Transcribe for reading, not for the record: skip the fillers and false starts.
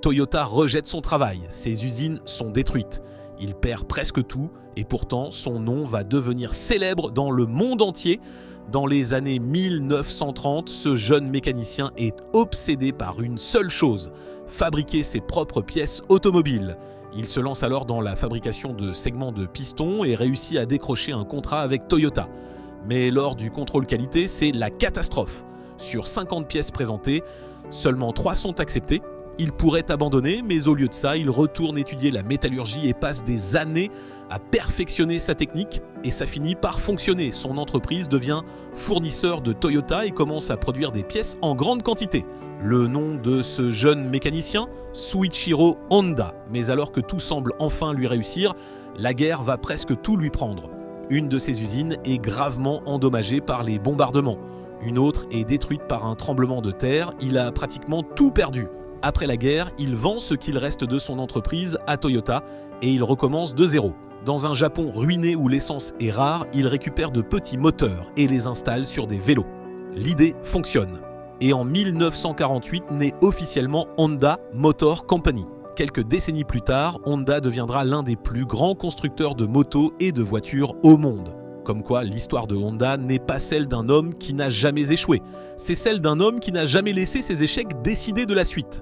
Toyota rejette son travail, ses usines sont détruites. Il perd presque tout et pourtant son nom va devenir célèbre dans le monde entier. Dans les années 1930, ce jeune mécanicien est obsédé par une seule chose, fabriquer ses propres pièces automobiles. Il se lance alors dans la fabrication de segments de pistons et réussit à décrocher un contrat avec Toyota. Mais lors du contrôle qualité, c'est la catastrophe. Sur 50 pièces présentées, seulement 3 sont acceptées. Il pourrait abandonner, mais au lieu de ça, il retourne étudier la métallurgie et passe des années à perfectionner sa technique. Et ça finit par fonctionner. Son entreprise devient fournisseur de Toyota et commence à produire des pièces en grande quantité. Le nom de ce jeune mécanicien, Shuichiro Honda. Mais alors que tout semble enfin lui réussir, la guerre va presque tout lui prendre. Une de ses usines est gravement endommagée par les bombardements. Une autre est détruite par un tremblement de terre. Il a pratiquement tout perdu. Après la guerre, il vend ce qu'il reste de son entreprise à Toyota et il recommence de zéro. Dans un Japon ruiné où l'essence est rare, il récupère de petits moteurs et les installe sur des vélos. L'idée fonctionne. Et en 1948 naît officiellement Honda Motor Company. Quelques décennies plus tard, Honda deviendra l'un des plus grands constructeurs de motos et de voitures au monde. Comme quoi, l'histoire de Honda n'est pas celle d'un homme qui n'a jamais échoué. C'est celle d'un homme qui n'a jamais laissé ses échecs décider de la suite.